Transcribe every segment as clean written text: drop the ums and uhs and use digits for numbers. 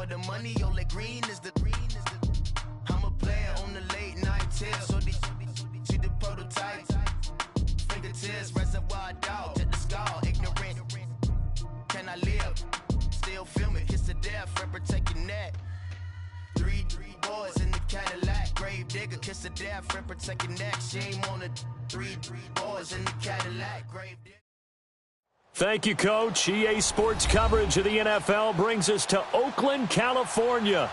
for the money, only green is the I'm a player on the late night tip, so they see the prototype. Fingertips, reservoir dog, to the skull, ignorant. Can I live? Still film it, kiss to death, rep protect your neck. Three boys in the Cadillac, grave digger, kiss to death, rep protect your neck. Shame on the three boys in the Cadillac, grave digger. Thank you, Coach. EA Sports coverage of the NFL brings us to Oakland, California.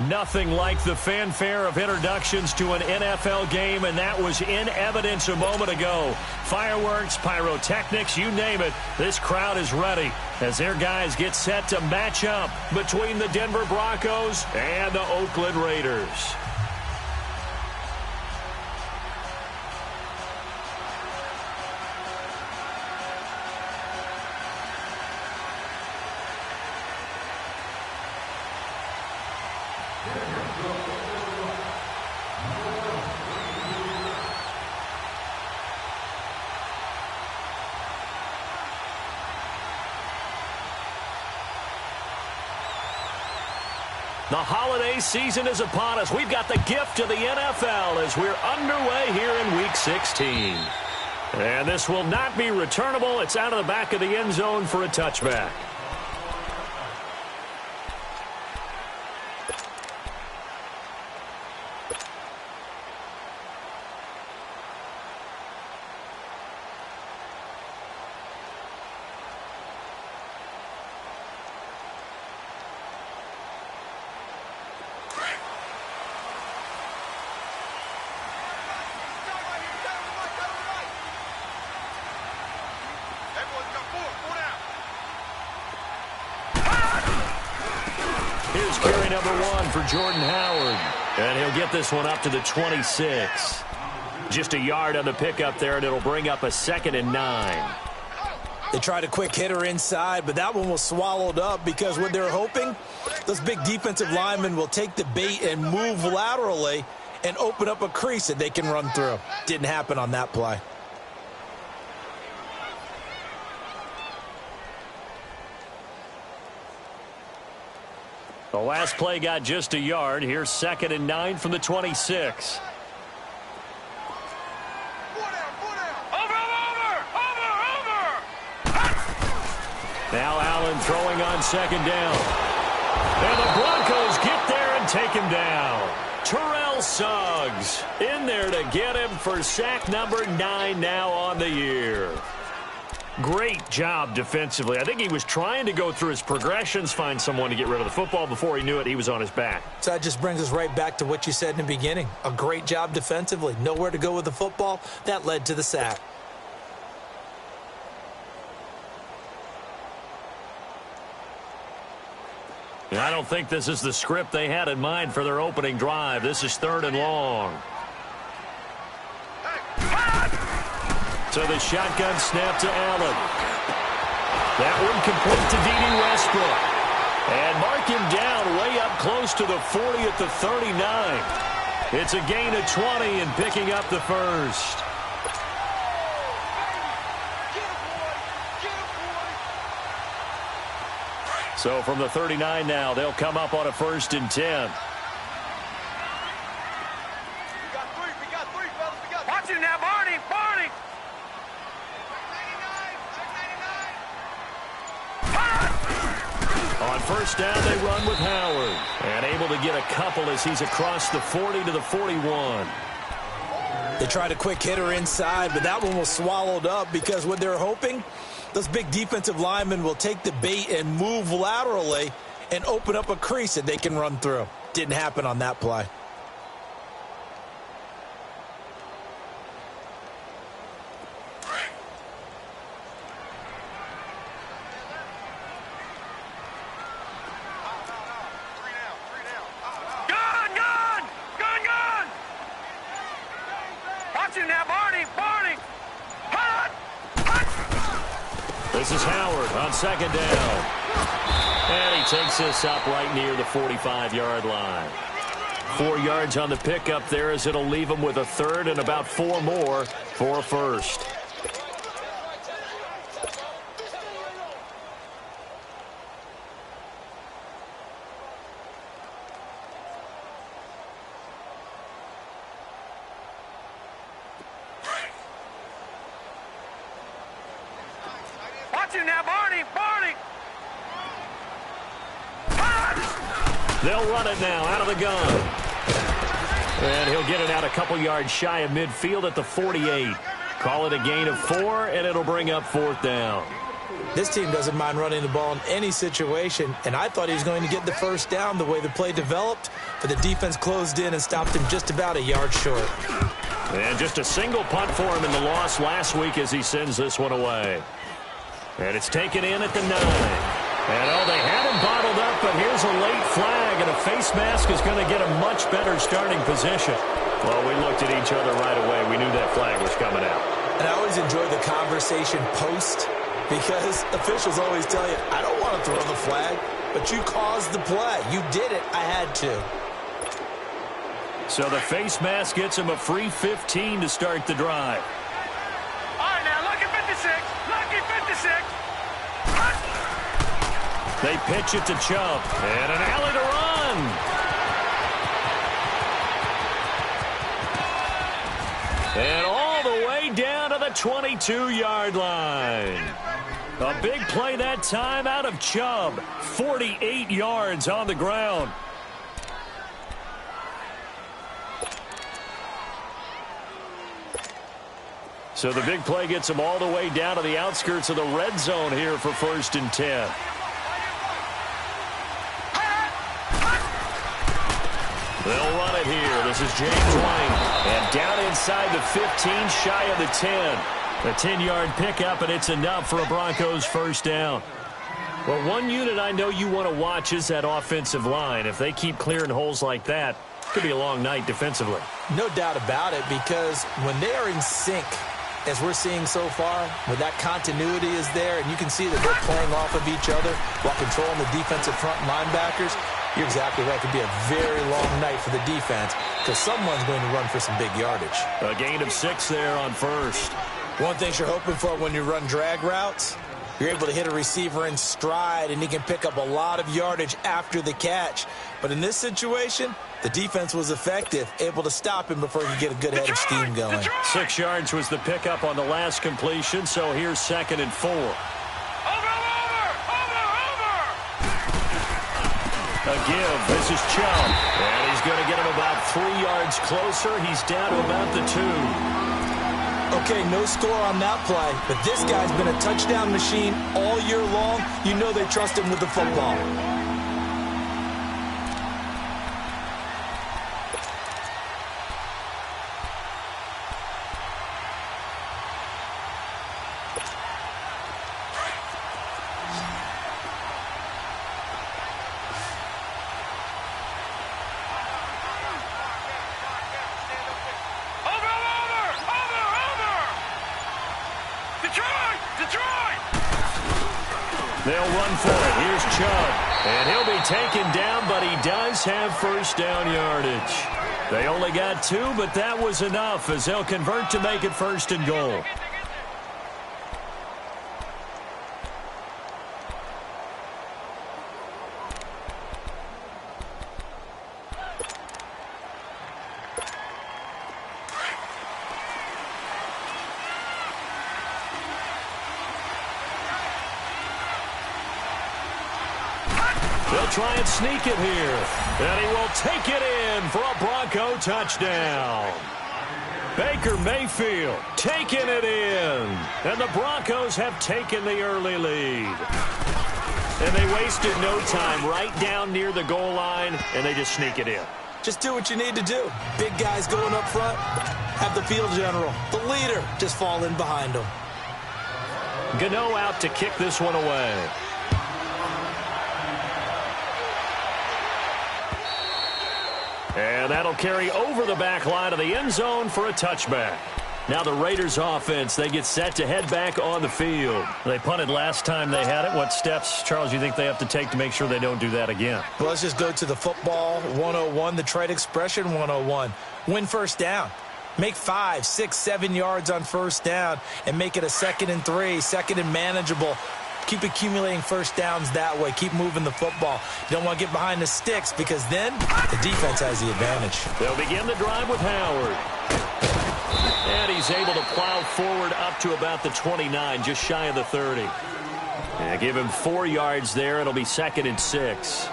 Nothing like the fanfare of introductions to an NFL game, and that was in evidence a moment ago. Fireworks, pyrotechnics, you name it. This crowd is ready as their guys get set to match up between the Denver Broncos and the Oakland Raiders. The holiday season is upon us. We've got the gift of the NFL as we're underway here in Week 16. And this will not be returnable. It's out of the back of the end zone for a touchback. Here's carry number 1 for Jordan Howard. And he'll get this one up to the 26. Just a yard on the pickup there, and it'll bring up a 2nd and 9. They tried a quick hitter inside, but that one was swallowed up because what they're hoping, those big defensive linemen will take the bait and move laterally and open up a crease that they can run through. Didn't happen on that play. The last play got just a yard. Here's 2nd and 9 from the 26. Now Allen throwing on 2nd down. And the Broncos get there and take him down. Terrell Suggs in there to get him for sack number 9 now on the year. Great job defensively. I think he was trying to go through his progressions, find someone to get rid of the football. Before he knew it, he was on his back. So that just brings us right back to what you said in the beginning. A great job defensively. Nowhere to go with the football. That led to the sack. I don't think this is the script they had in mind for their opening drive. This is 3rd and long. So the shotgun snap to Allen. That one complete to D.D. Westbrook. And mark him down way up close to the 40 at the 39. It's a gain of 20 and picking up the first. So from the 39 now, they'll come up on a 1st and 10. Watch him now, Barney! On 1st down, they run with Howard. And able to get a couple as he's across the 40 to the 41. They tried a quick hitter inside, but that one was swallowed up because what they're hoping, those big defensive linemen will take the bait and move laterally and open up a crease that they can run through. Didn't happen on that play. This is Howard on 2nd down. And he takes this up right near the 45-yard line. 4 yards on the pickup there as it'll leave him with a 3rd and about 4 more for a 1st. They'll run it now out of the gun. And he'll get it out a couple yards shy of midfield at the 48. Call it a gain of 4, and it'll bring up 4th down. This team doesn't mind running the ball in any situation, and I thought he was going to get the first down the way the play developed, but the defense closed in and stopped him just about a yard short. And just a single punt for him in the loss last week as he sends this one away. And it's taken in at the 9. And, they had him bottled up, but here's a late flag, and a face mask is going to get a much better starting position. Well, we looked at each other right away. We knew that flag was coming out. And I always enjoy the conversation post, because officials always tell you, I don't want to throw the flag, but you caused the play. You did it. I had to. So the face mask gets him a free 15 to start the drive. All right, now, lucky 56. Lucky 56. They pitch it to Chubb. And an alley to run. And all the way down to the 22-yard line. A big play that time out of Chubb. 48 yards on the ground. So the big play gets him all the way down to the outskirts of the red zone here for 1st and 10. They'll run it here. This is James White. And down inside the 15, shy of the 10. A 10-yard pickup, and it's enough for a Broncos first down. Well, one unit I know you want to watch is that offensive line. If they keep clearing holes like that, it could be a long night defensively. No doubt about it, because when they are in sync, as we're seeing so far, when that continuity is there, and you can see that they're playing off of each other while controlling the defensive front linebackers, you're exactly right. It could be a very long night for the defense because someone's going to run for some big yardage. A gain of 6 there on first. One thing you're hoping for when you run drag routes, you're able to hit a receiver in stride, and he can pick up a lot of yardage after the catch. But in this situation, the defense was effective, able to stop him before he could get a good head of steam going. 6 yards was the pickup on the last completion, so here's 2nd and 4. A give. This is Chubb. And he's going to get him about 3 yards closer. He's down to about the 2. Okay, no score on that play, but this guy's been a touchdown machine all year long. You know they trust him with the football. They'll run for it. Here's Chubb. And he'll be taken down, but he does have first down yardage. They only got 2, but that was enough as they'll convert to make it 1st and goal. They'll try and sneak it here. And he will take it in for a Bronco touchdown. Baker Mayfield taking it in. And the Broncos have taken the early lead. And they wasted no time right down near the goal line, and they just sneak it in. Just do what you need to do. Big guys going up front. Have the field general, the leader, just fall in behind them. Gano out to kick this one away. And that'll carry over the back line of the end zone for a touchback. Now the Raiders offense, they get set to head back on the field. They punted last time they had it. What steps, Charles, you think they have to take to make sure they don't do that again? Well, let's just go to the football 101, the trade expression 101. Win first down. Make 5, 6, 7 yards on first down and make it a 2nd and 3, 2nd and manageable. Keep accumulating first downs that way. Keep moving the football. You don't want to get behind the sticks because then the defense has the advantage. They'll begin the drive with Howard. And he's able to plow forward up to about the 29, just shy of the 30. And give him 4 yards there. It'll be 2nd and 6.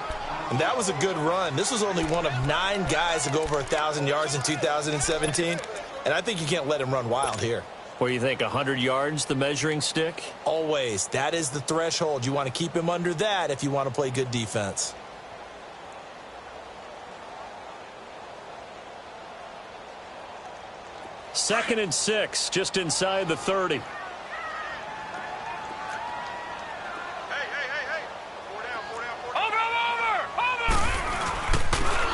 And that was a good run. This was only one of 9 guys to go over 1,000 yards in 2017. And I think you can't let him run wild here. What do you think, 100 yards, the measuring stick? Always. That is the threshold. You want to keep him under that if you want to play good defense. Second and 6, just inside the 30.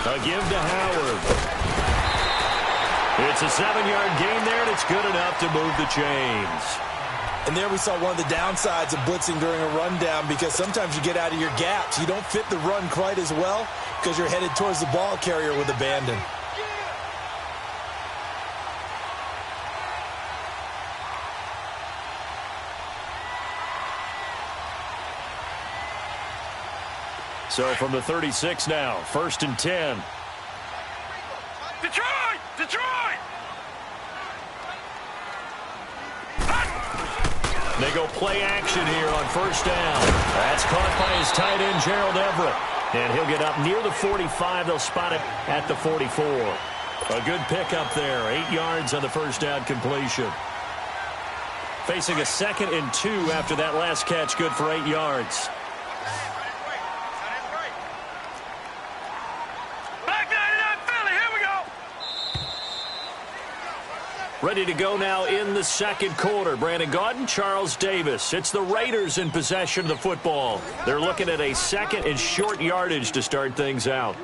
A give to Howard. It's a 7-yard gain there, and it's good enough to move the chains. And there we saw one of the downsides of blitzing during a rundown, because sometimes you get out of your gaps. You don't fit the run quite as well because you're headed towards the ball carrier with abandon. So from the 36 now, 1st and 10. Detroit! Detroit! They go play action here on 1st down. That's caught by his tight end, Gerald Everett. And he'll get up near the 45. They'll spot it at the 44. A good pickup there. 8 yards on the 1st down completion. Facing a 2nd and 2 after that last catch, good for 8 yards. Ready to go now in the 2nd quarter. Brandon Gaudin, Charles Davis. It's the Raiders in possession of the football. They're looking at a 2nd and short yardage to start things out.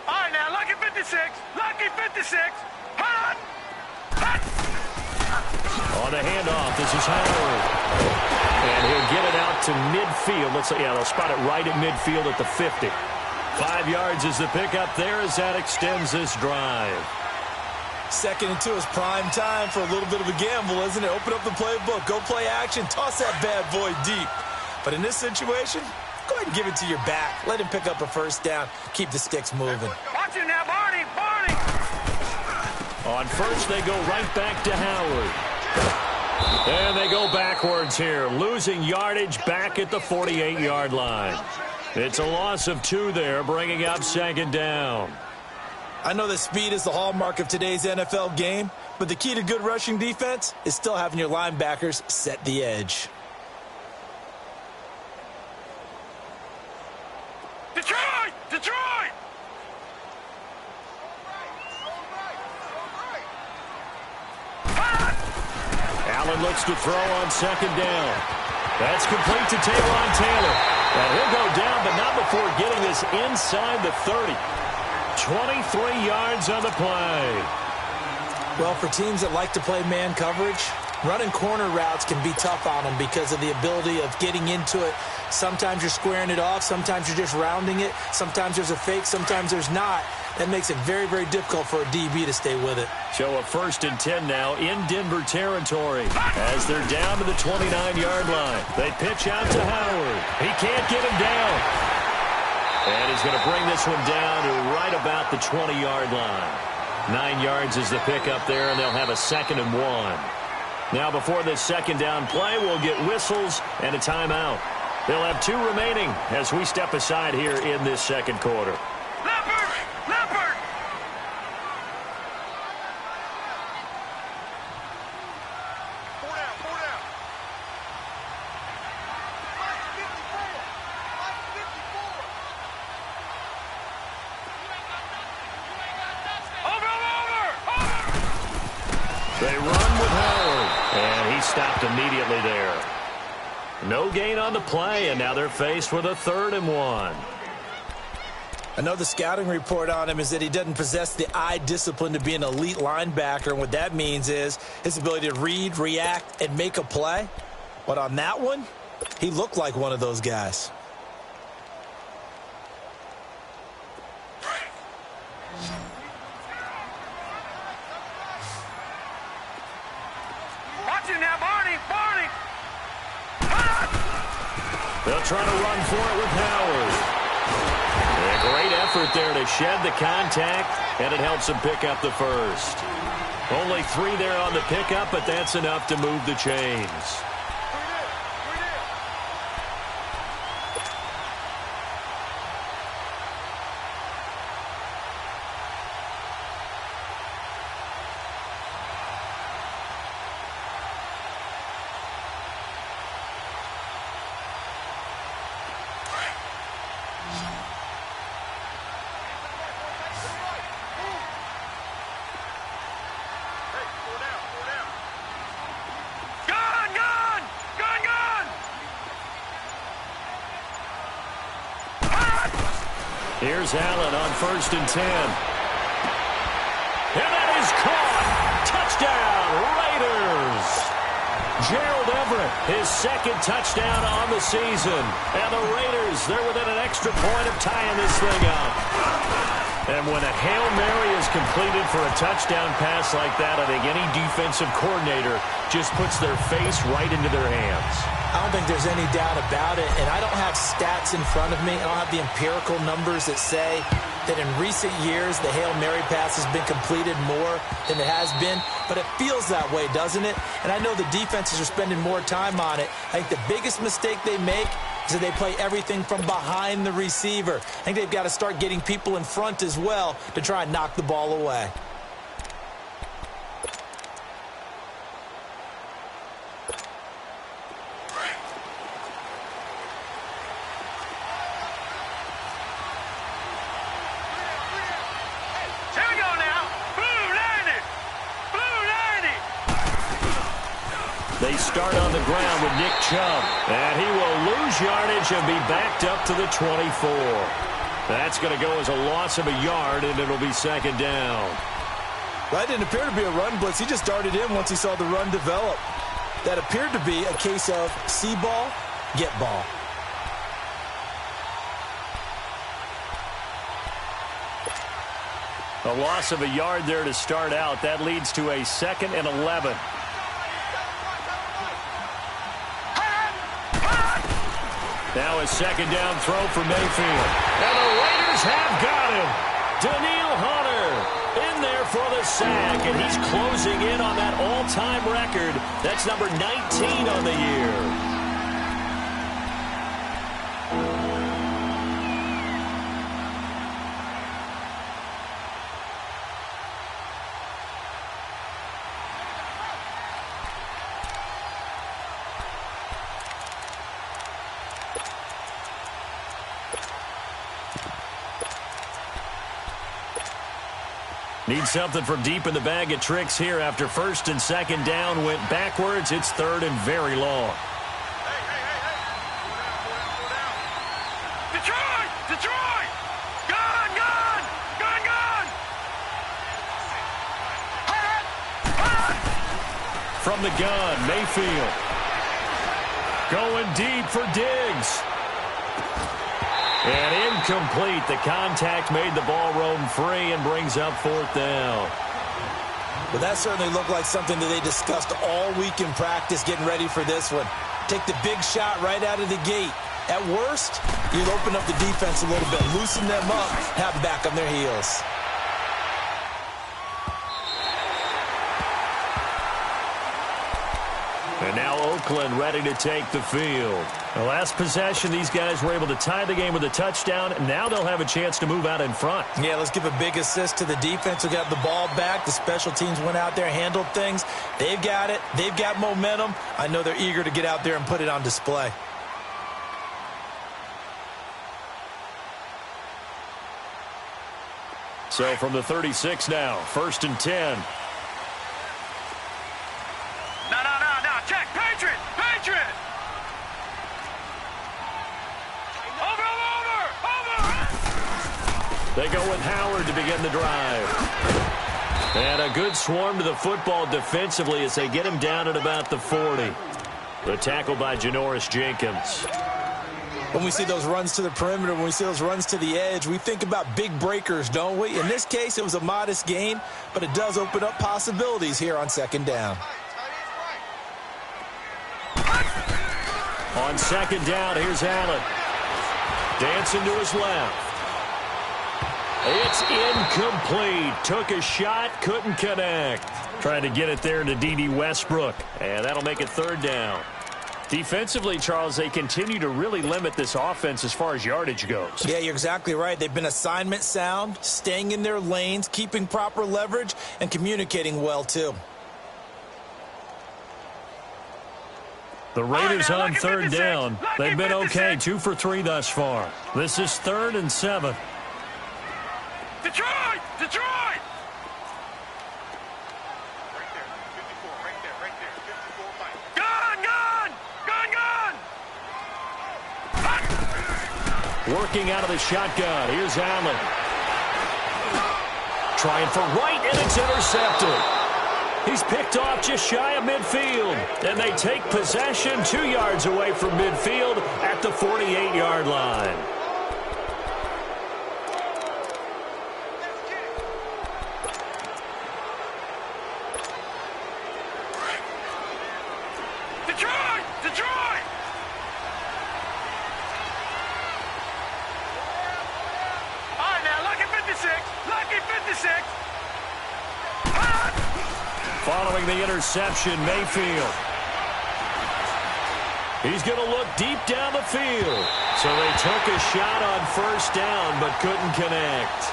All right, now, lucky 56. Lucky 56. Hot! Hot! On the handoff, this is Howard. And he'll get it out to midfield. Let's say, yeah, they'll spot it right at midfield at the 50. 5 yards is the pickup there as that extends this drive. 2nd and 2 is prime time for a little bit of a gamble, isn't it? Open up the playbook, go play action, toss that bad boy deep. But in this situation, go ahead and give it to your back. Let him pick up a 1st down. Keep the sticks moving. Watch it now, Barney! Barney! On 1st, they go right back to Howard. And they go backwards here, losing yardage back at the 48-yard line. It's a loss of 2 there, bringing up 2nd down. I know that speed is the hallmark of today's NFL game, but the key to good rushing defense is still having your linebackers set the edge. Detroit! Detroit! Allen looks to throw on 2nd down. That's complete to Taywan Taylor. And he'll go down, but not before getting this inside the 30. 23 yards on the play. Well, for teams that like to play man coverage, running corner routes can be tough on them because of the ability of getting into it. Sometimes you're squaring it off. Sometimes you're just rounding it. Sometimes there's a fake. Sometimes there's not. That makes it very, very difficult for a DB to stay with it. So a 1st and 10 now in Denver territory as they're down to the 29-yard line. They pitch out to Howard. He can't get him down. And he's going to bring this one down to right about the 20-yard line. 9 yards is the pickup there, and they'll have a 2nd and 1. Now before this 2nd down play, we'll get whistles and a timeout. They'll have 2 remaining as we step aside here in this 2nd quarter. They run with Howard, and he stopped immediately there. No gain on the play, and now they're faced with a 3rd and 1. Another scouting report on him is that he doesn't possess the eye discipline to be an elite linebacker, and what that means is his ability to read, react, and make a play. But on that one, he looked like one of those guys. They'll try to run for it with Howard. A great effort there to shed the contact, and it helps him pick up the 1st. Only 3 there on the pickup, but that's enough to move the chains. Here's Allen on 1st and 10. And that is caught. Touchdown, Raiders. Gerald Everett, his 2nd touchdown on the season. And the Raiders, they're within an extra point of tying this thing up. And when a Hail Mary is completed for a touchdown pass like that, I think any defensive coordinator just puts their face right into their hands. I don't think there's any doubt about it, and I don't have stats in front of me. I don't have the empirical numbers that say that in recent years the Hail Mary pass has been completed more than it has been, but it feels that way, doesn't it? And I know the defenses are spending more time on it. I think the biggest mistake they make is that they play everything from behind the receiver. I think they've got to start getting people in front as well to try and knock the ball away. They start on the ground with Nick Chubb. And he will lose yardage and be backed up to the 24. That's going to go as a loss of a yard, and it'll be 2nd down. That didn't appear to be a run blitz. He just darted in once he saw the run develop. That appeared to be a case of see ball, get ball. A loss of a yard there to start out. That leads to a 2nd and 11. Now a 2nd down throw for Mayfield. And the Raiders have got him. Danielle Hunter in there for the sack. And he's closing in on that all-time record. That's number 19 on the year. Need something from deep in the bag of tricks here after 1st and 2nd down went backwards. It's 3rd and very long. Detroit! Detroit! Gun! Gun! Gun! Gun! From the gun, Mayfield. Going deep for Diggs. And incomplete. The contact made the ball roam free and brings up 4th down. Well, that certainly looked like something that they discussed all week in practice getting ready for this one. Take the big shot right out of the gate. At worst, you'll open up the defense a little bit, loosen them up, have them back on their heels. And now Oakland ready to take the field. The last possession, these guys were able to tie the game with a touchdown. Now they'll have a chance to move out in front. Yeah, let's give a big assist to the defense who got the ball back. The special teams went out there, handled things. They've got it. They've got momentum. I know they're eager to get out there and put it on display. So from the 36 now, 1st and 10. No. Check. Patriot! Patriot! Over! They go with Howard to begin the drive. And a good swarm to the football defensively as they get him down at about the 40. The tackle by Janoris Jenkins. When we see those runs to the perimeter, when we see those runs to the edge, we think about big breakers, don't we? In this case, it was a modest gain, but it does open up possibilities here on 2nd down. On 2nd down, here's Allen. Dancing to his left. It's incomplete. Took a shot, couldn't connect. Trying to get it there to D.D. Westbrook, and that'll make it third down. Defensively, Charles, they continue to really limit this offense as far as yardage goes. Yeah, you're exactly right. They've been assignment sound, staying in their lanes, keeping proper leverage, and communicating well, too. The Raiders on third down. They've been okay, 2 for 3 thus far. This is 3rd and 7. Detroit! Detroit! Working out of the shotgun. Here's Allen. Trying for right, and it's intercepted. He's picked off just shy of midfield. And they take possession 2 yards away from midfield at the 48-yard line. Detroit! Detroit! All right, now, lucky 56. Lucky 56. Following the interception, Mayfield. He's going to look deep down the field. So they took a shot on first down, but couldn't connect.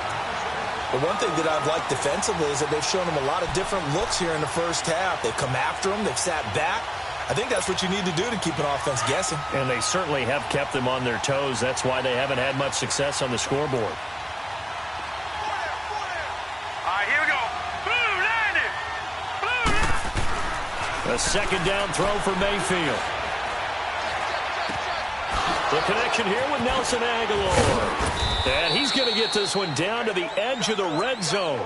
The one thing that I've liked defensively is that they've shown them a lot of different looks here in the first half. They've come after them. They've sat back. I think that's what you need to do to keep an offense guessing. And they certainly have kept them on their toes. That's why they haven't had much success on the scoreboard. All right, here we go. Boom, landed. Boom. A second down throw for Mayfield. The connection here with Nelson Aguilar. And he's going to get this one down to the edge of the red zone.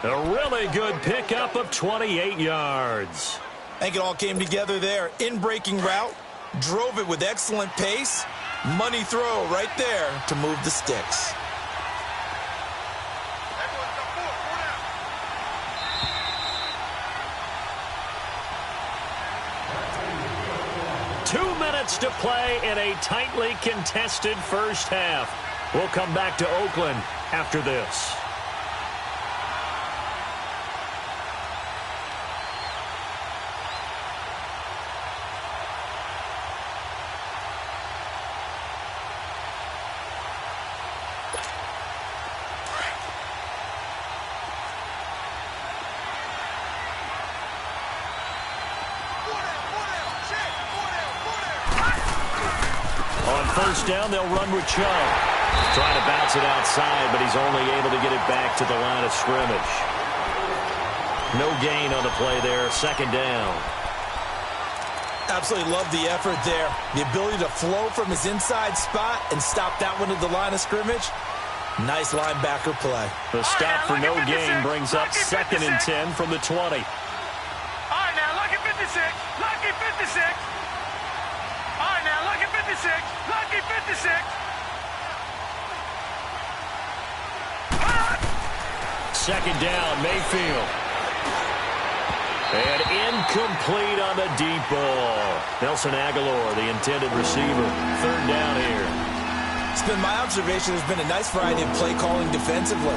A really good pickup of 28 yards. I think it all came together there. In-breaking route, drove it with excellent pace. Money throw right there to move the sticks. Two minutes to play in a tightly contested first half. We'll come back to Oakland after this. First down, they'll run with Chubb. Trying to bounce it outside, but he's only able to get it back to the line of scrimmage. No gain on the play there. Second down. Absolutely love the effort there. The ability to flow from his inside spot and stop that one at the line of scrimmage. Nice linebacker play. The stop for no gain brings up 2nd and 10 from the 20. All right, now, lucky 56. Lucky 56. All right, now, lucky 56. Lucky 56. Second down, Mayfield. And incomplete on the deep ball. Nelson Aguilar, the intended receiver. Third down here. It's been my observation there's been a nice variety of play calling defensively.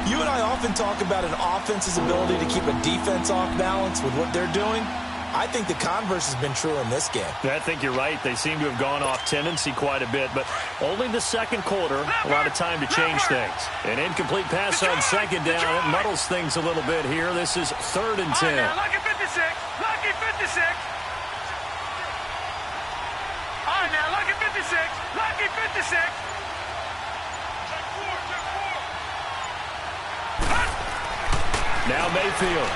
You and I often talk about an offense's ability to keep a defense off balance with what they're doing. I think the converse has been true in this game. I think you're right. They seem to have gone off tendency quite a bit, but only the second quarter, a lot of time to change things. An incomplete pass on second down. It muddles things a little bit here. This is 3rd and 10. Lucky 56. Lucky 56. All right, now, lucky 56. Lucky 56. Now Mayfield.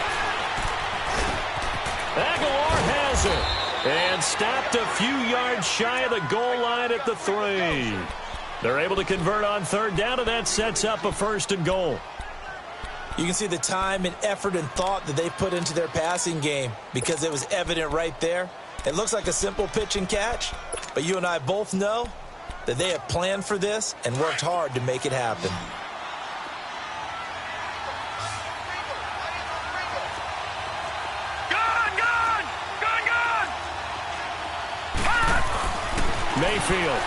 Aguilar has it. And stopped a few yards shy of the goal line at the 3. They're able to convert on third down, and that sets up a 1st and goal. You can see the time and effort and thought that they put into their passing game because it was evident right there. It looks like a simple pitch and catch, but you and I both know that they have planned for this and worked hard to make it happen. Mayfield.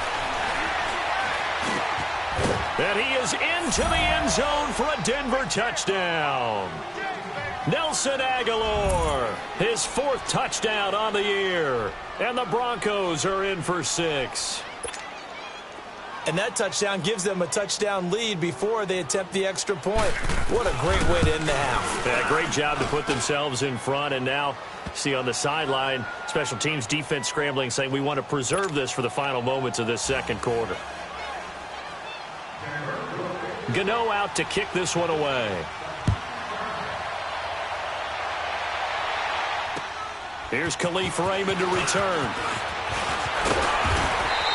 And he is into the end zone for a Denver touchdown. Nelson Aguilar, his 4th touchdown on the year. And the Broncos are in for 6. And that touchdown gives them a touchdown lead before they attempt the extra point. What a great way to end the half. Yeah, great job to put themselves in front. And now, see on the sideline, special teams defense scrambling, saying we want to preserve this for the final moments of this second quarter. Gano out to kick this one away. Here's Khalif Raymond to return.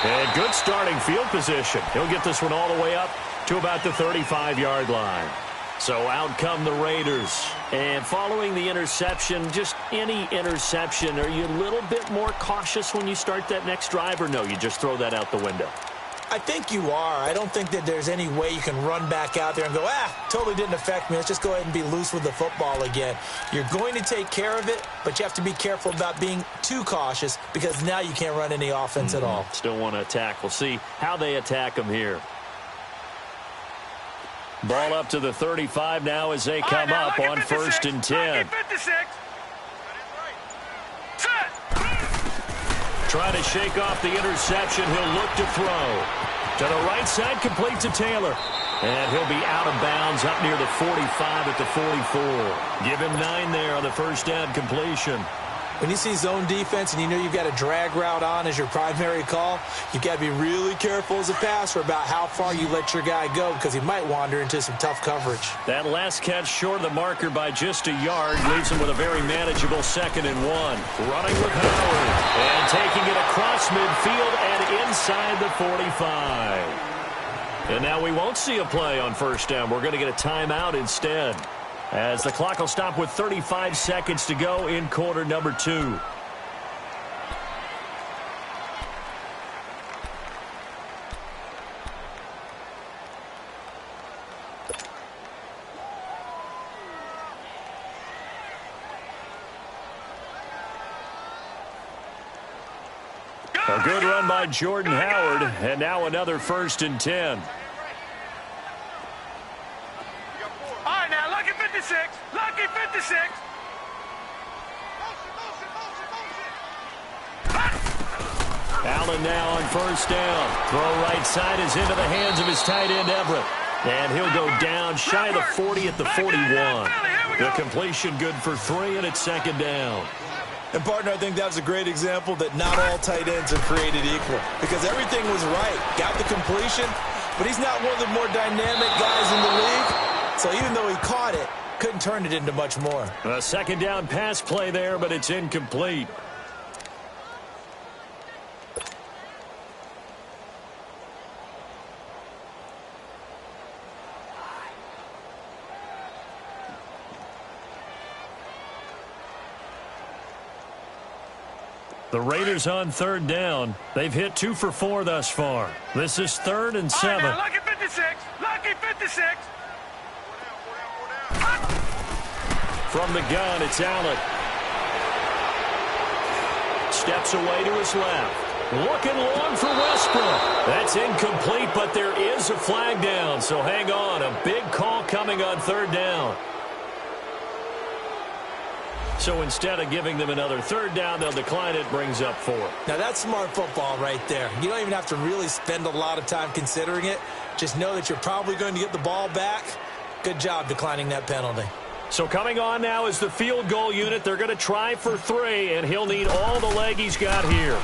And good starting field position. He'll get this one all the way up to about the 35-yard line. So out come the Raiders. And following the interception, just any interception, are you a little bit more cautious when you start that next drive, or no, you just throw that out the window? I think you are. I don't think that there's any way you can run back out there and go, totally didn't affect me. Let's just go ahead and be loose with the football again. You're going to take care of it, but you have to be careful about being too cautious because now you can't run any offense at all. Still want to attack. We'll see how they attack them here. Ball up to the 35 now as they come up on 1st and 10. Trying to shake off the interception. He'll look to throw. To the right side, complete to Taylor. And he'll be out of bounds up near the 45 at the 44. Give him 9 there on the first down completion. When you see zone defense and you know you've got a drag route on as your primary call, you've got to be really careful as a passer about how far you let your guy go because he might wander into some tough coverage. That last catch short of the marker by just a yard leaves him with a very manageable 2nd and 1. Running with Howard and taking it across midfield and inside the 45. And now we won't see a play on first down. We're going to get a timeout instead, as the clock will stop with 35 seconds to go in quarter number 2. A good run by Jordan Howard, and now another 1st and 10. Lucky 56. Allen now on first down. Throw right side is into the hands of his tight end, Everett. And he'll go down shy of the 40 at the 41. The completion good for 3, and it's 2nd down. And, partner, I think that was a great example that not all tight ends are created equal because everything was right. Got the completion, but he's not one of the more dynamic guys in the league. So even though he caught it, couldn't turn it into much more. A 2nd down pass play there, but it's incomplete. The Raiders on 3rd down. They've hit 2 for 4 thus far. This is 3rd and 7. Right, lucky 56. Lucky 56. From the gun, it's Allen. Steps away to his left. Looking long for Westbrook. That's incomplete, but there is a flag down, so hang on. A big call coming on 3rd down. So instead of giving them another 3rd down, they'll decline it, brings up 4. Now that's smart football right there. You don't even have to really spend a lot of time considering it. Just know that you're probably going to get the ball back. Good job declining that penalty. So coming on now is the field goal unit. They're going to try for 3, and he'll need all the leg he's got here.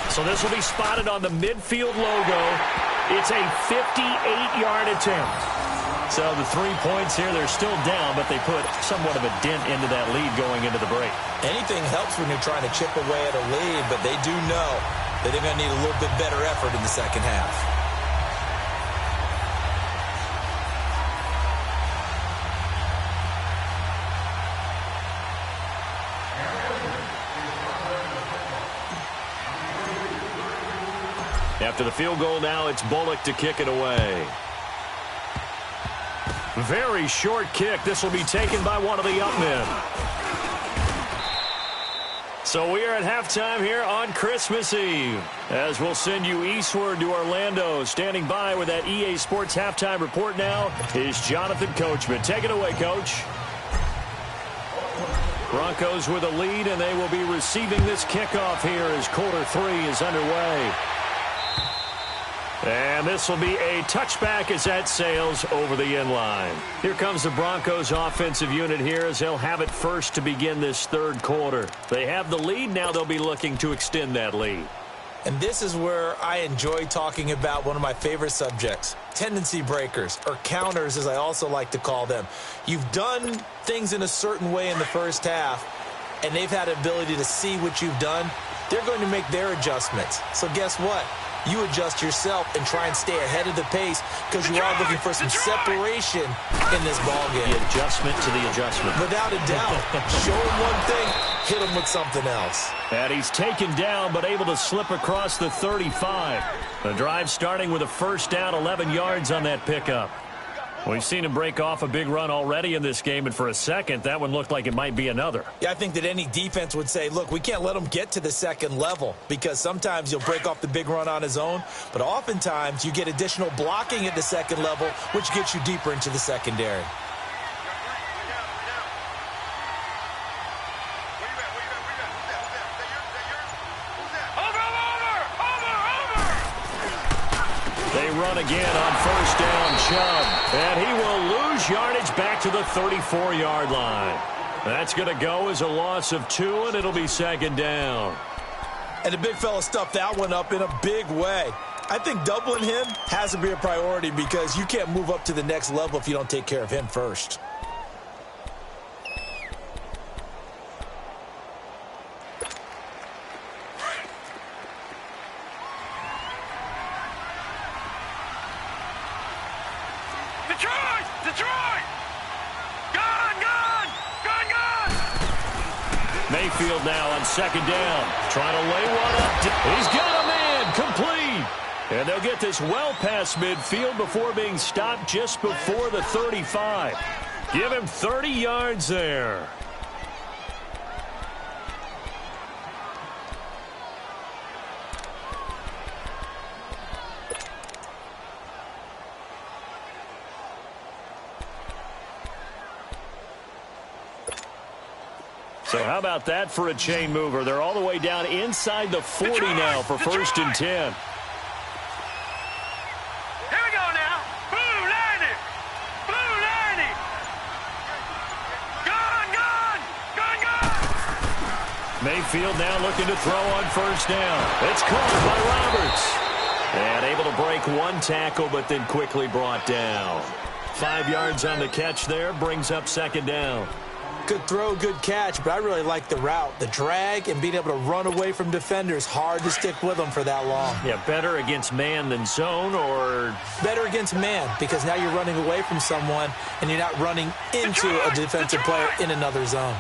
So this will be spotted on the midfield logo. It's a 58-yard attempt. So the 3 points here, they're still down, but they put somewhat of a dent into that lead going into the break. Anything helps when you're trying to chip away at a lead, but they do know that they're going to need a little bit better effort in the second half. After the field goal now, it's Bullock to kick it away. Very short kick. This will be taken by one of the up men. So we are at halftime here on Christmas Eve. As we'll send you eastward to Orlando. Standing by with that EA Sports halftime report now is Jonathan Coachman. Take it away, Coach. Broncos with a lead, and they will be receiving this kickoff here as quarter 3 is underway. And this will be a touchback as that sails over the end line. Here comes the Broncos offensive unit here as they'll have it first to begin this third quarter. They have the lead. Now they'll be looking to extend that lead. And this is where I enjoy talking about one of my favorite subjects, tendency breakers, or counters as I also like to call them. You've done things in a certain way in the first half, and they've had the ability to see what you've done. They're going to make their adjustments. So guess what? You adjust yourself and try and stay ahead of the pace because you are looking for some separation in this ballgame. The adjustment to the adjustment. Without a doubt. Show him one thing, hit him with something else. And he's taken down but able to slip across the 35. The drive starting with a first down, 11 yards on that pickup. We've seen him break off a big run already in this game, and for a second, that one looked like it might be another. Yeah, I think that any defense would say, look, we can't let him get to the second level because sometimes he'll break off the big run on his own, but oftentimes you get additional blocking at the second level, which gets you deeper into the secondary. Run again on first down, Chubb. And he will lose yardage back to the 34-yard line. That's going to go as a loss of 2, and it'll be second down. And the big fella stuffed that one up in a big way. I think doubling him has to be a priority because you can't move up to the next level if you don't take care of him first. Mayfield now on second down. Trying to lay one up. He's got a man complete. And they'll get this well past midfield before being stopped just before the 35. Give him 30 yards there. So how about that for a chain mover? They're all the way down inside the 40 now for first and 10. Here we go now. Blue 90. Blue 90. Gun. Mayfield now looking to throw on first down. It's caught by Roberts. And able to break one tackle, but then quickly brought down. 5 yards on the catch there, brings up second down. Good throw, good catch, but I really like the route. The drag and being able to run away from defenders. Hard to stick with them for that long. Yeah, better against man than zone, or? Better against man, because now you're running away from someone and you're not running into a defensive player in another zone.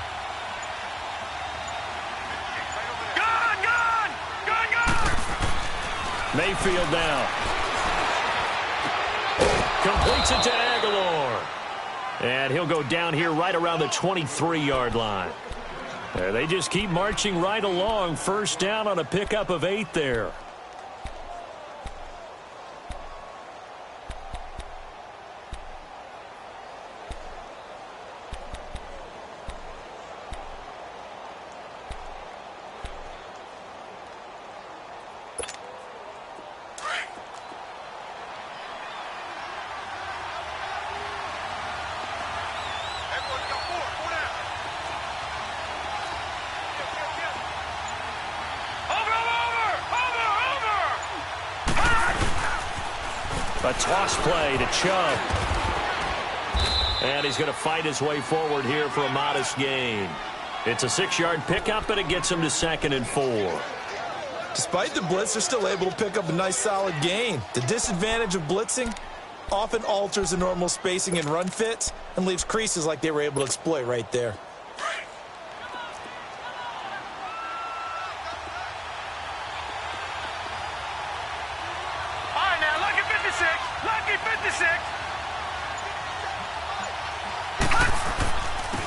Gun. Mayfield now. Completes it to Aguilar. And he'll go down here right around the 23-yard line. They just keep marching right along. First down on a pickup of 8 there. A toss play to Chubb. And he's going to fight his way forward here for a modest gain. It's a 6-yard pickup, but it gets him to 2nd and 4. Despite the blitz, they're still able to pick up a nice solid gain. The disadvantage of blitzing often alters the normal spacing and run fits and leaves creases like they were able to exploit right there.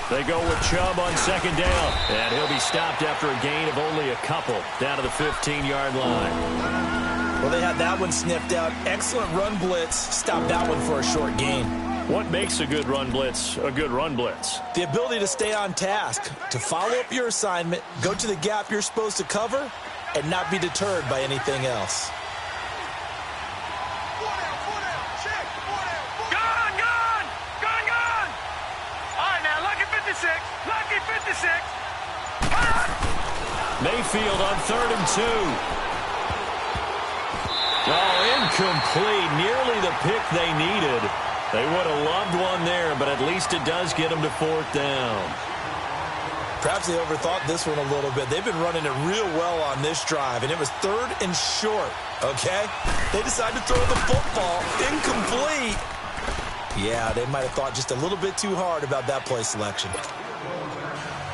They go with Chubb on second down. And he'll be stopped after a gain of only a couple down to the 15-yard line. Well, they had that one sniffed out. Excellent run blitz. Stopped that one for a short gain. What makes a good run blitz a good run blitz? The ability to stay on task, to follow up your assignment, go to the gap you're supposed to cover, and not be deterred by anything else. Lucky 56. Mayfield on 3rd and 2. Oh, incomplete. Nearly the pick they needed. They would have loved one there, but at least it does get them to 4th down. Perhaps they overthought this one a little bit. They've been running it real well on this drive, and it was 3rd and short, okay? They decided to throw the football. Incomplete. Yeah, they might have thought just a little bit too hard about that play selection.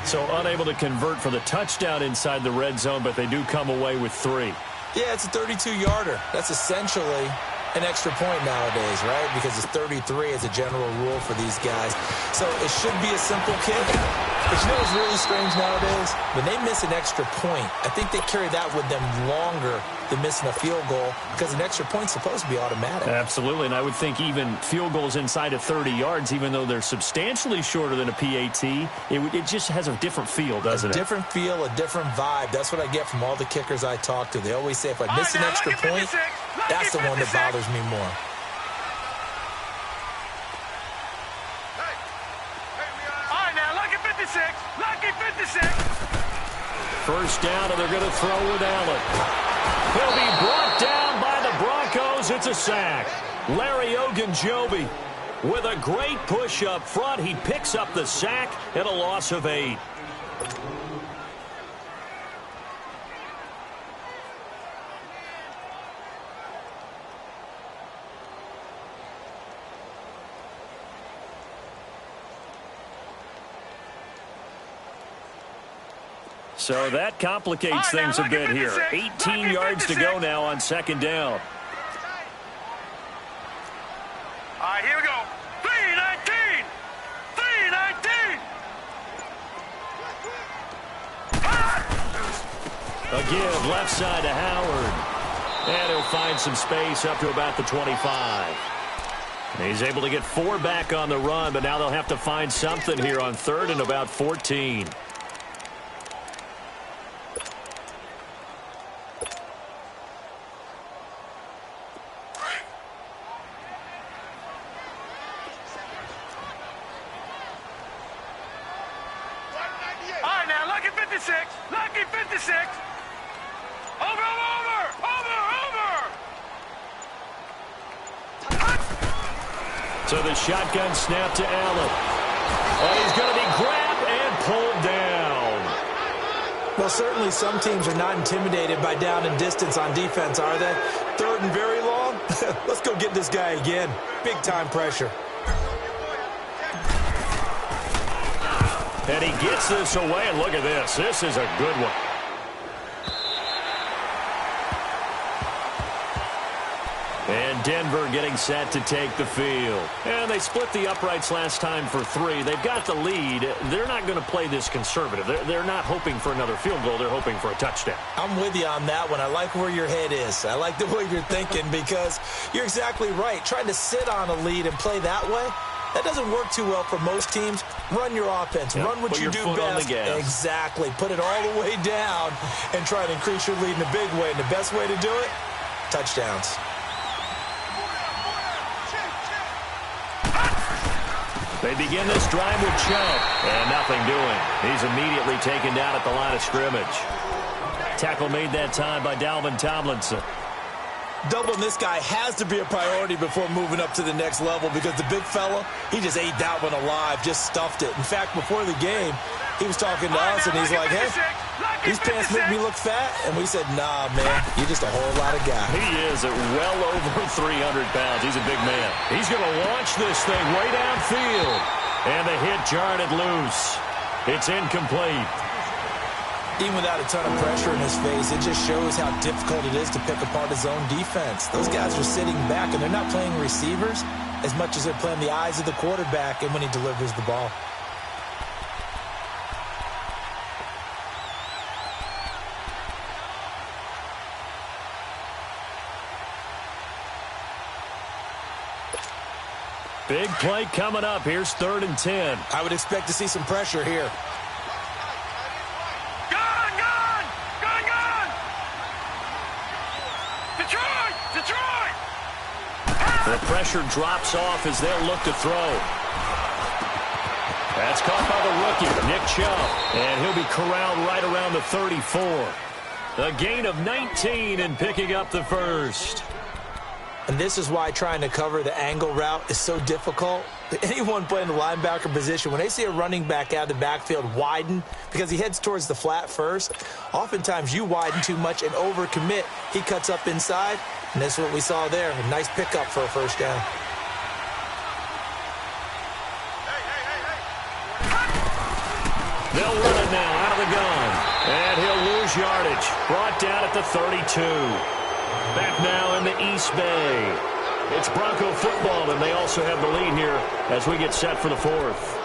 So unable to convert for the touchdown inside the red zone, but they do come away with 3. Yeah, it's a 32-yarder. That's essentially an extra point nowadays, right? Because it's 33 as a general rule for these guys. So it should be a simple kick. But you know what's really strange nowadays? When they miss an extra point, I think they carry that with them longer than missing a field goal because an extra point's supposed to be automatic. Absolutely, and I would think even field goals inside of 30 yards, even though they're substantially shorter than a PAT, it just has a different feel, doesn't it? A different feel, a different vibe. That's what I get from all the kickers I talk to. They always say if I miss an extra point, that's the one that bothers me more. Lucky 56. First down, and they're going to throw with Allen. He'll be brought down by the Broncos. It's a sack. Larry Ogunjobi with a great push up front. He picks up the sack and a loss of 8. So that complicates things a bit here. 18 yards to go now on second down. All right, here we go. 3-19. 3-19. A give left side to Howard. And he'll find some space up to about the 25. He's able to get 4 back on the run, but now they'll have to find something here on 3rd and about 14. Lucky 56. Over. So the shotgun snap to Allen. And he's going to be grabbed and pulled down. Well, certainly some teams are not intimidated by down and distance on defense, are they? 3rd and very long? Let's go get this guy again. Big time pressure. And he gets this away, and look at this. This is a good one. And Denver getting set to take the field. And they split the uprights last time for 3. They've got the lead. They're not going to play this conservative. They're not hoping for another field goal. They're hoping for a touchdown. I'm with you on that one. I like where your head is. I like the way you're thinking because you're exactly right. Trying to sit on a lead and play that way, that doesn't work too well for most teams. Run your offense. Yep. Run what you do best. Exactly. Put it all the way down and try to increase your lead in a big way. And the best way to do it, touchdowns. They begin this drive with Chubb, and nothing doing. He's immediately taken down at the line of scrimmage. Tackle made that time by Dalvin Tomlinson. Doubling this guy has to be a priority before moving up to the next level because the big fella, he just ate that one alive, just stuffed it. In fact, before the game, he was talking to us, and he's like, hey, these pants make me look fat. And we said, nah, man, you're just a whole lot of guy. He is at well over 300 pounds. He's a big man. He's going to launch this thing way downfield. And the hit jarred it loose. It's incomplete. Even without a ton of pressure in his face, it just shows how difficult it is to pick apart his own defense. Those guys are sitting back, and they're not playing receivers as much as they're playing the eyes of the quarterback and when he delivers the ball. Big play coming up. Here's 3rd and 10. I would expect to see some pressure here. Detroit! The pressure drops off as they'll look to throw. That's caught by the rookie, Nick Chubb. And he'll be corralled right around the 34. A gain of 19 and picking up the first. And this is why trying to cover the angle route is so difficult. Anyone playing the linebacker position, when they see a running back out of the backfield widen because he heads towards the flat first, oftentimes you widen too much and overcommit. He cuts up inside, and that's what we saw there. A nice pickup for a first down. They'll run it now out of the gun. And he'll lose yardage. Brought down at the 32. Back now in the East Bay. It's Bronco football, and they also have the lead here as we get set for the 4th.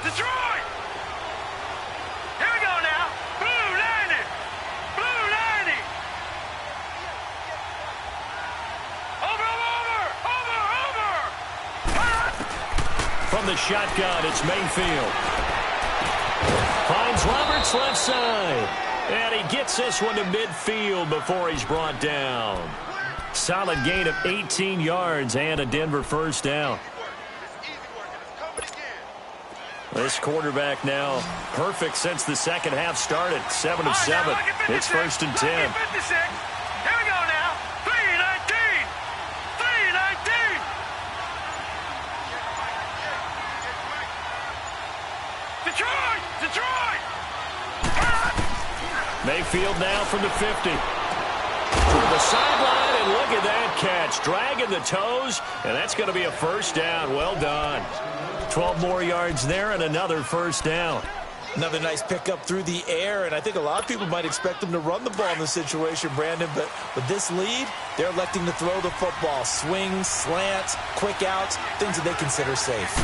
Detroit! Here we go now. Blue 90! Blue 90! From the shotgun, it's Mayfield. Finds Roberts left side. And he gets this one to midfield before he's brought down. Solid gain of 18 yards and a Denver first down. This quarterback now perfect since the second half started. 7 of 7. It's 1st and 10. Here we go now. 3-19. 3-19. Detroit! Mayfield now from the 50. To the sideline, and look at that catch. Dragging the toes, and that's going to be a first down. Well done. 12 more yards there and another first down. Another nice pickup through the air, and I think a lot of people might expect them to run the ball in this situation, Brandon, but with this lead, they're electing to throw the football. Swings, slants, quick outs, things that they consider safe.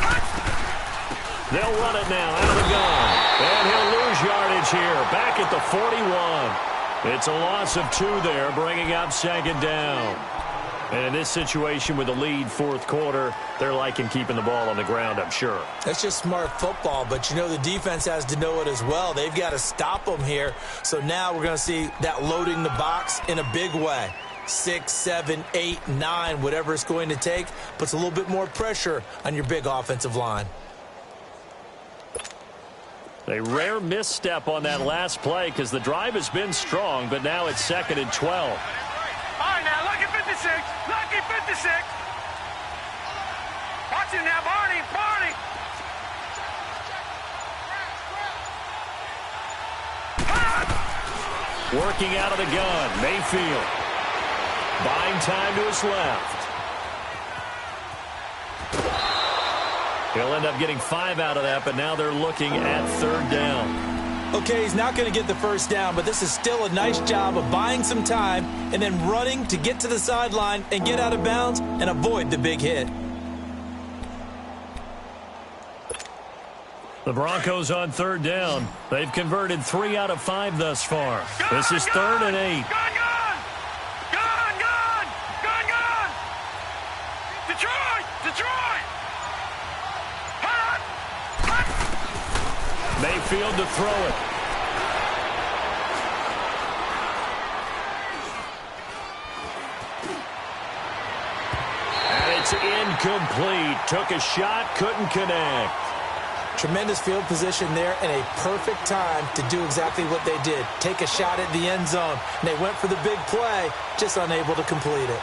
They'll run it now out of the gun, and he'll lose yardage here, back at the 41. It's a loss of 2 there, bringing up 2nd down. And in this situation with the lead 4th quarter, they're liking keeping the ball on the ground, I'm sure. That's just smart football, but you know the defense has to know it as well. They've got to stop them here. So now we're going to see that loading the box in a big way. 6, 7, 8, 9, whatever it's going to take, puts a little bit more pressure on your big offensive line. A rare misstep on that last play because the drive has been strong, but now it's 2nd and 12. All right, now, lucky 56. Lucky 56. Watch him now, Barney. Working out of the gun, Mayfield. Buying time to his left. He'll end up getting 5 out of that, but now they're looking at 3rd down. Okay, he's not going to get the first down, but this is still a nice job of buying some time and then running to get to the sideline and get out of bounds and avoid the big hit. The Broncos on 3rd down. They've converted 3 out of 5 thus far. This is 3rd and 8. Gun! Detroit! Mayfield to throw it. And it's incomplete. Took a shot, couldn't connect. Tremendous field position there and a perfect time to do exactly what they did. Take a shot at the end zone. And they went for the big play, just unable to complete it.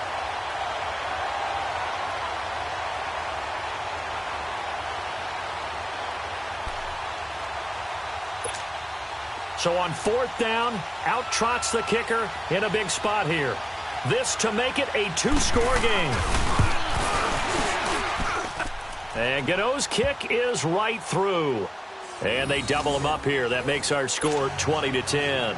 So on 4th down, out trots the kicker in a big spot here. This to make it a 2-score game. And Gano's kick is right through. And they double them up here. That makes our score 20-10.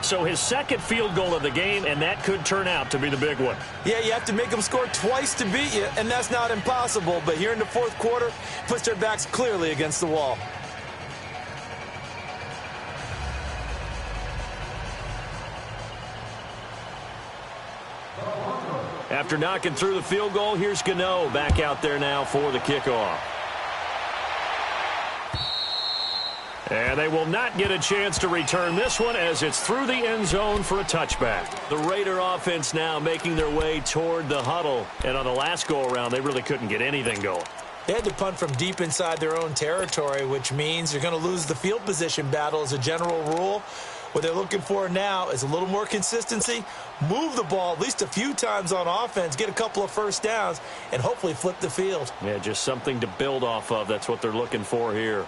So his second field goal of the game, and that could turn out to be the big one. Yeah, you have to make them score twice to beat you, and that's not impossible. But here in the fourth quarter, puts their backs clearly against the wall. After knocking through the field goal, here's Gano back out there now for the kickoff. And they will not get a chance to return this one as it's through the end zone for a touchback. The Raider offense now making their way toward the huddle. And on the last go-around, they really couldn't get anything going. They had to punt from deep inside their own territory, which means you're going to lose the field position battle as a general rule. What they're looking for now is a little more consistency, move the ball at least a few times on offense, get a couple of first downs, and hopefully flip the field. Yeah, just something to build off of. That's what they're looking for here.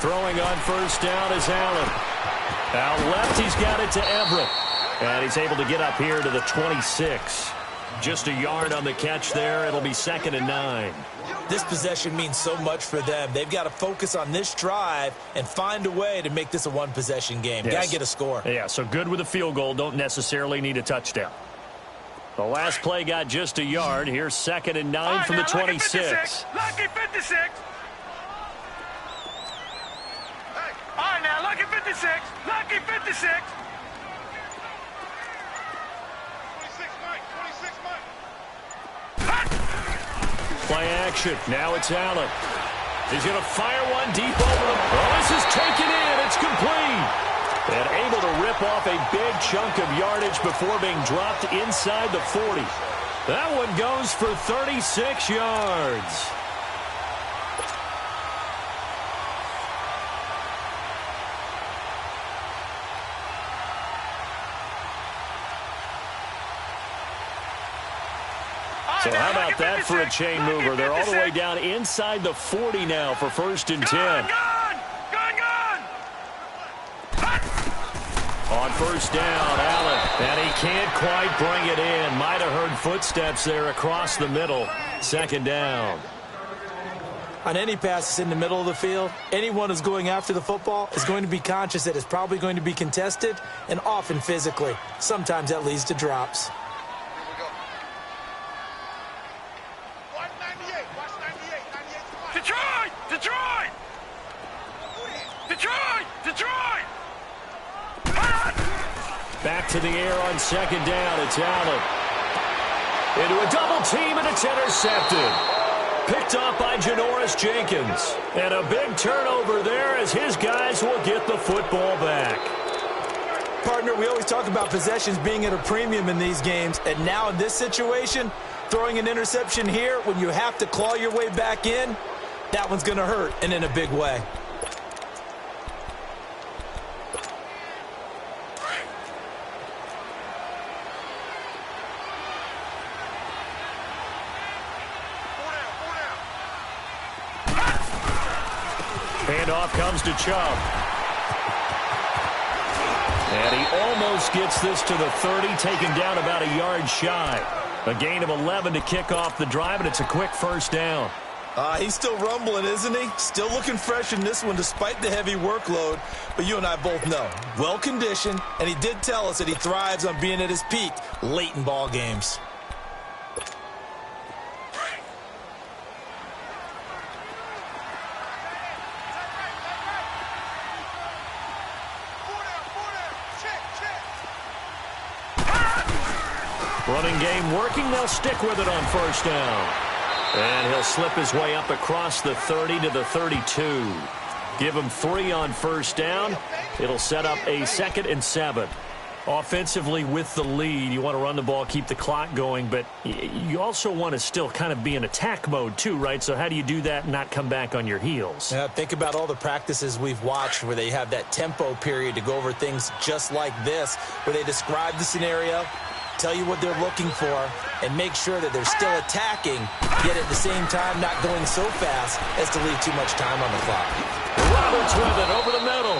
Throwing on first down is Allen. Out left, he's got it to Everett. And he's able to get up here to the 26. Just a yard on the catch there. It'll be 2nd and 9. This possession means so much for them. They've got to focus on this drive and find a way to make this a one-possession game. Yes. Got to get a score. Yeah, so good with a field goal. Don't necessarily need a touchdown. The last play got just a yard. Here's 2nd and 9 from the 26. Lucky 56. All right, now, lucky 56. Lucky 56. 26, Mike. Play action. Now it's Allen. He's going to fire one deep over the... Oh, this is taken in. It's complete. And able to rip off a big chunk of yardage before being dropped inside the 40. That one goes for 36 yards. So how about that for a chain mover? They're all the way down inside the 40 now for 1st and 10. On first down, Allen. And he can't quite bring it in. Might have heard footsteps there across the middle. 2nd down. On any passes in the middle of the field, anyone who's going after the football is going to be conscious that it's probably going to be contested and often physically. Sometimes that leads to drops. Back to the air on 2nd down. It's Allen. Into a double team, and it's intercepted. Picked off by Janoris Jenkins. And a big turnover there as his guys will get the football back. Partner, we always talk about possessions being at a premium in these games. And now in this situation, throwing an interception here when you have to claw your way back in, that one's going to hurt, and in a big way. Handoff comes to Chubb. And he almost gets this to the 30, taken down about a yard shy. A gain of 11 to kick off the drive, and it's a quick 1st down. He's still rumbling, isn't he? Still looking fresh in this one despite the heavy workload. But you and I both know, well-conditioned, and he did tell us that he thrives on being at his peak late in ball games. Running game working. They'll stick with it on 1st down. And he'll slip his way up across the 30 to the 32. Give him 3 on 1st down. It'll set up a 2nd and 7. Offensively with the lead, you want to run the ball, keep the clock going, but you also want to still kind of be in attack mode too, right? So how do you do that and not come back on your heels? Yeah, think about all the practices we've watched where they have that tempo period to go over things just like this, where they describe the scenario, tell you what they're looking for, and make sure that they're still attacking, yet at the same time not going so fast as to leave too much time on the clock. Roberts with it over the middle.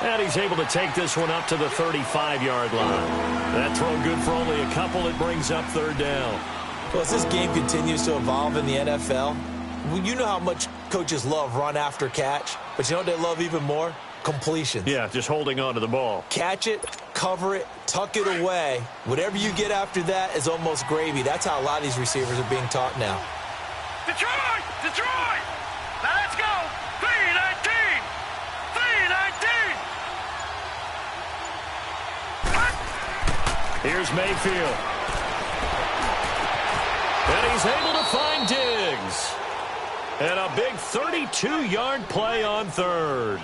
And he's able to take this one up to the 35-yard line. That throw good for only a couple. It brings up 3rd down. Well, as this game continues to evolve in the NFL, you know how much coaches love run after catch, but you know what they love even more? Completions. Yeah, just holding on to the ball. Catch it, cover it, tuck it away. Whatever you get after that is almost gravy. That's how a lot of these receivers are being taught now. Detroit! Detroit! Now let's go! 3-19! 3-19! Here's Mayfield. And he's able to find Diggs. And a big 32-yard play on third.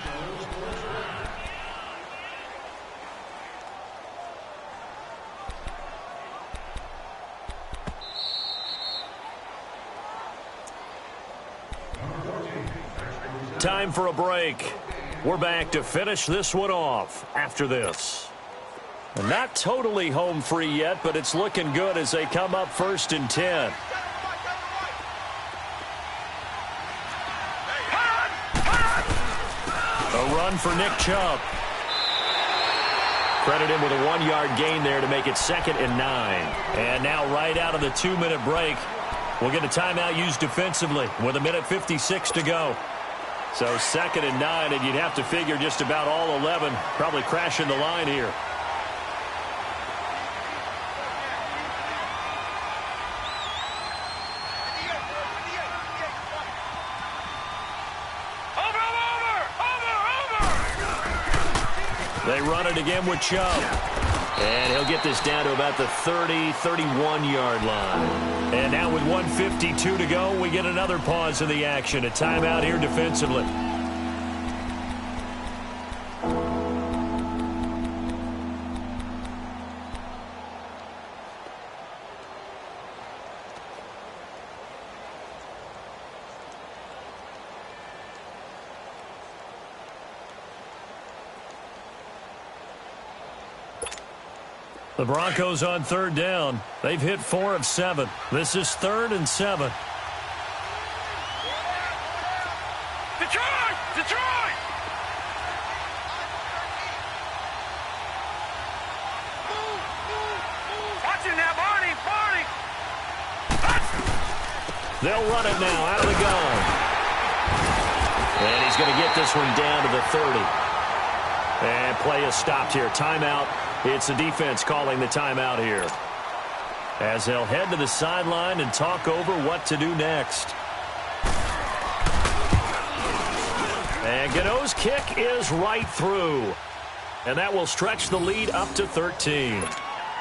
Time for a break. We're back to finish this one off after this. And not totally home free yet, but it's looking good as they come up 1st and 10. A run for Nick Chubb. Credit him with a 1-yard gain there to make it 2nd and 9. And now right out of the 2-minute break, we'll get a timeout used defensively with 1:56 to go. So 2nd and 9, and you'd have to figure just about all 11 probably crashing the line here. They run it again with Chubb. And he'll get this down to about the 30, 31-yard line. And now with 1:52 to go, we get another pause in the action. A timeout here defensively. The Broncos on 3rd down. They've hit 4 of 7. This is 3rd and 7. Detroit! Detroit! Watching that, Barney! Barney! They'll run it now out of the gun. And he's going to get this one down to the 30. And play is stopped here. Timeout. It's the defense calling the timeout here, as they'll head to the sideline and talk over what to do next. And Gano's kick is right through. And that will stretch the lead up to 13.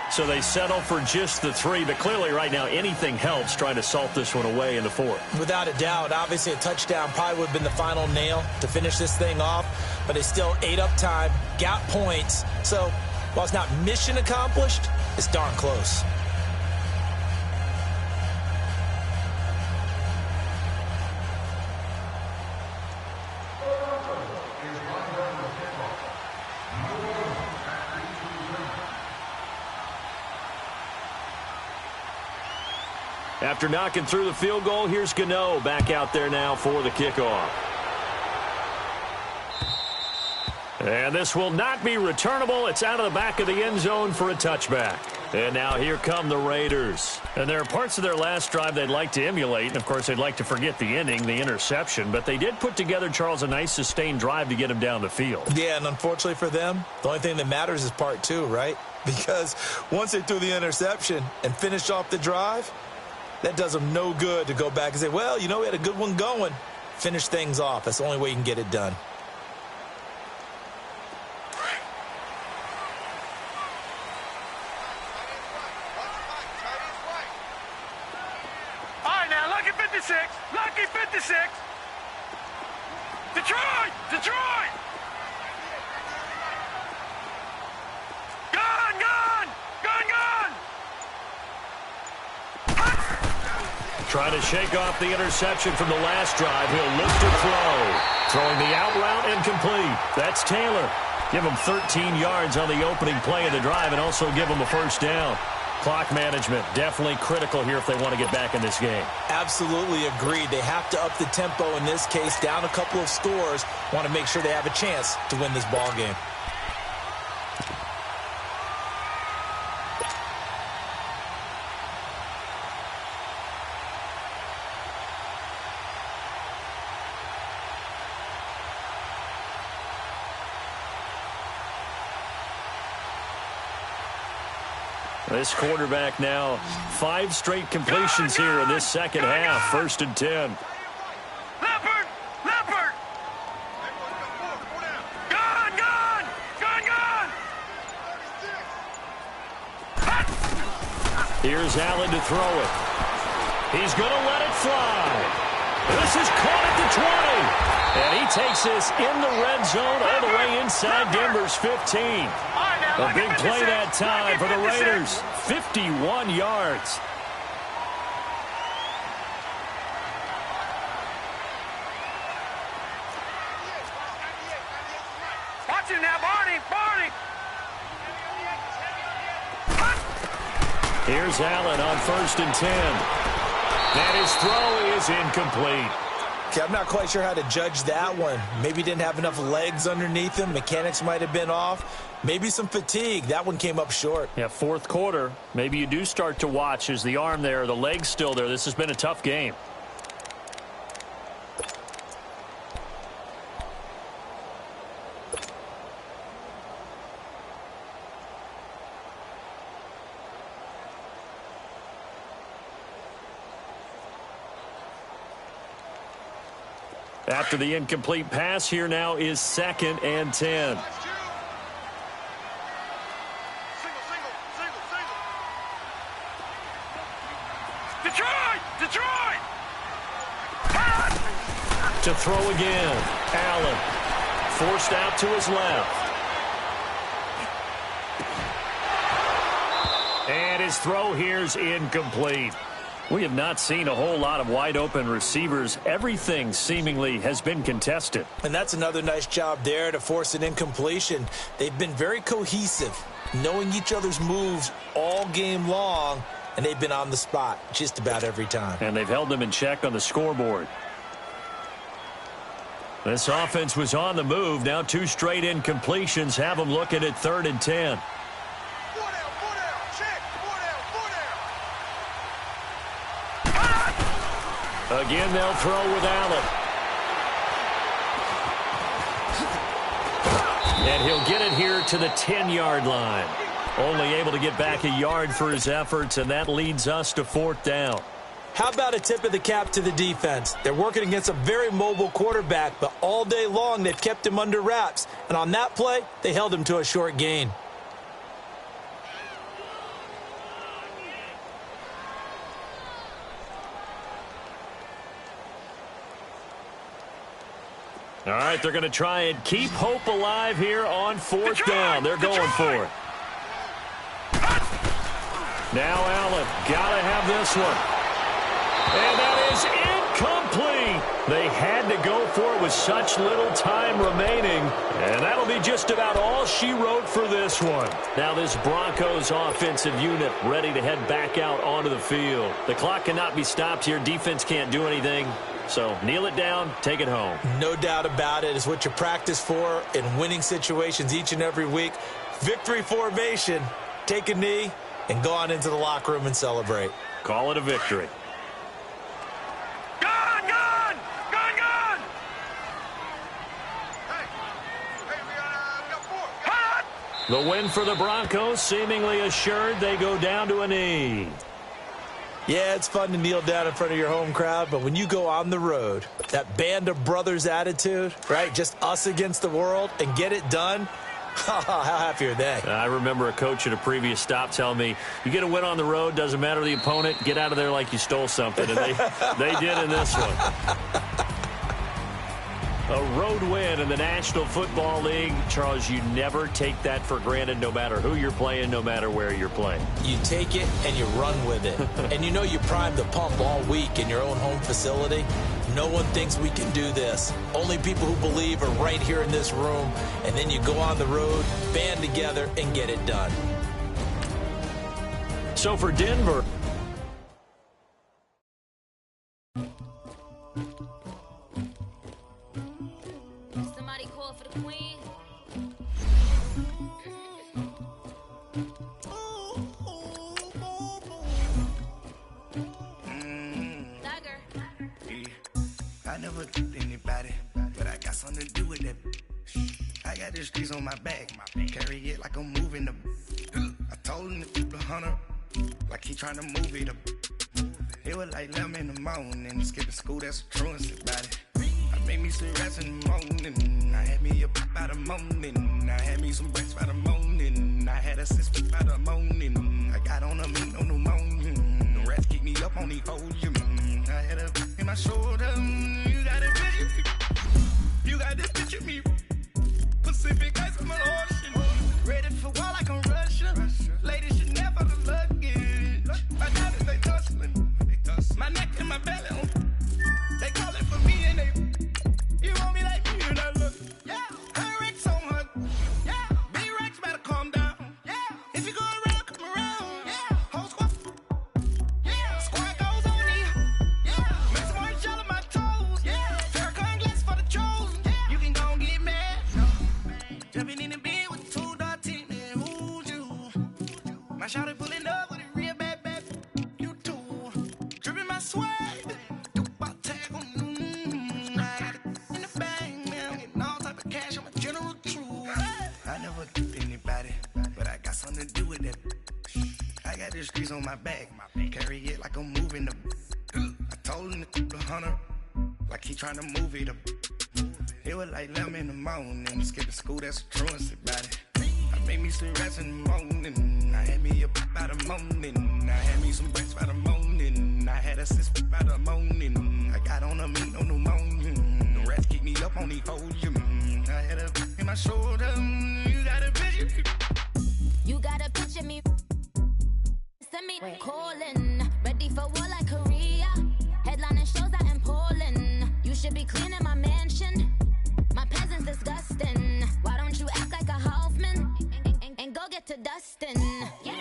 So they settle for just the 3, but clearly right now anything helps trying to salt this one away in the 4th. Without a doubt, obviously a touchdown probably would have been the final nail to finish this thing off, but they still ate up time, got points. So while it's not mission accomplished, it's darn close. After knocking through the field goal, here's Gano back out there now for the kickoff. And this will not be returnable. It's out of the back of the end zone for a touchback. And now here come the Raiders. And there are parts of their last drive they'd like to emulate. And, of course, they'd like to forget the ending, the interception. But they did put together, Charles, a nice sustained drive to get him down the field. Yeah, and unfortunately for them, the only thing that matters is part 2, right? Because once they threw the interception and finished off the drive, that does them no good to go back and say, well, you know, we had a good one going. Finish things off. That's the only way you can get it done. All right, now, lucky 56. Lucky 56. Detroit! Detroit! Gun! Gun! Gun! Gun! Trying to shake off the interception from the last drive. He'll look to throw. Throwing the out route incomplete. That's Taylor. Give him 13 yards on the opening play of the drive and also give him a first down. Clock management definitely critical here if they want to get back in this game. Absolutely agreed. They have to up the tempo in this case, down a couple of scores. Want to make sure they have a chance to win this ball game. This quarterback now 5 straight completions here in this second half. 1st and 10. Leopard! Leopard! Gone! Gone! Gone! Gone! Here's Allen to throw it. He's going to let it fly. This is caught at the 20. And he takes this in the red zone all the way inside Denver's 15. A big play that time for the Raiders. 51 yards. Watch him now, Barney! Barney! Here's Allen on 1st and 10. And his throw is incomplete. Okay, I'm not quite sure how to judge that one. Maybe didn't have enough legs underneath him. Mechanics might have been off. Maybe some fatigue. That one came up short. Yeah, 4th quarter. Maybe you do start to watch. Is the arm there, the leg's still there? This has been a tough game. After the incomplete pass, here now is 2nd and 10. Detroit! Detroit! To throw again. Allen forced out to his left. And his throw here's incomplete. We have not seen a whole lot of wide-open receivers. Everything seemingly has been contested. And that's another nice job there to force an incompletion. They've been very cohesive, knowing each other's moves all game long, and they've been on the spot just about every time. And they've held them in check on the scoreboard. This offense was on the move. Now 2 straight incompletions have them looking at 3rd and 10. Again, they'll throw with Allen. And he'll get it here to the 10-yard line. Only able to get back a yard for his efforts, and that leads us to 4th down. How about a tip of the cap to the defense? They're working against a very mobile quarterback, but all day long they've kept him under wraps. And on that play, they held him to a short gain. All right, they're going to try and keep hope alive here on 4th down. They're going for it. Now Allen, got to have this one. And that is incomplete. They had to go for it with such little time remaining. And that'll be just about all she wrote for this one. Now this Broncos offensive unit ready to head back out onto the field. The clock cannot be stopped here. Defense can't do anything. So kneel it down, take it home. No doubt about it. It's what you practice for in winning situations each and every week. Victory formation. Take a knee and go on into the locker room and celebrate. Call it a victory. Gone! Gone! Gone! Gone! The win for the Broncos seemingly assured. They go down to a knee. Yeah, it's fun to kneel down in front of your home crowd, but when you go on the road, that band of brothers attitude, right, just us against the world, and get it done, how happy are they? I remember a coach at a previous stop telling me, you get a win on the road, doesn't matter the opponent, get out of there like you stole something. And they did in this one. A road win in the National Football League. Charles, you never take that for granted no matter who you're playing, no matter where you're playing. You take it and you run with it. And you know you primed the pump all week in your own home facility. No one thinks we can do this. Only people who believe are right here in this room. And then you go on the road, band together, and get it done. So for Denver, somebody call for the queen. I never took anybody, but I got something to do with that. I got the streets on my back, carry it like I'm moving the. I told him to keep 100, like he trying to move it up. It was like 11 in the morning, skipping school, that's a truancy about it. I made me some rest in the morning, I had me a pop by the morning, I had me some breaks by the morning, I had a sister by the morning, I got on a meat on the morning, the rest keep me up on the volume, I had a in my shoulder, you got a picture, you got this picture me, Pacific ice from an ocean, ready for war like I'm Russia, ladies should never the luggage, my diamonds they tussling, my neck and my belly on. They call it for me and they. You want me like me and I look. Yeah. Her Rex on her. Yeah. Big Rex better calm down. Yeah. If you go around, come around. Yeah. Whole squad. Yeah. Squad goes on me. Yeah. Make some orange gel on my toes. Yeah. Farrakhan glass for the chosen. Yeah. You can go and get mad. Jumping in the bed with 2 dark teeth. Man, who's you? My shawty pulling up with a real bad. You too. Dripping my swag. Something to do with that. I got the streets on my back. Carry it like I'm moving the. I told him to keep 100, like he trying to move it up. It was like 11 in the morning, skipping school, that's a truancy about it. I made me some rest in the morning, I had me a pop by the morning, I had me some breaks by the morning, I had a sister by the morning, I got on a meat on the morning, the rest keep me up on the volume, I had a in my shoulder, you got a picture. You gotta picture me. Send me calling. Ready for war like Korea. Headlining shows out in Poland. You should be cleaning my mansion. My peasants disgusting. Why don't you act like a Hoffman and go get to dustin'? Yeah.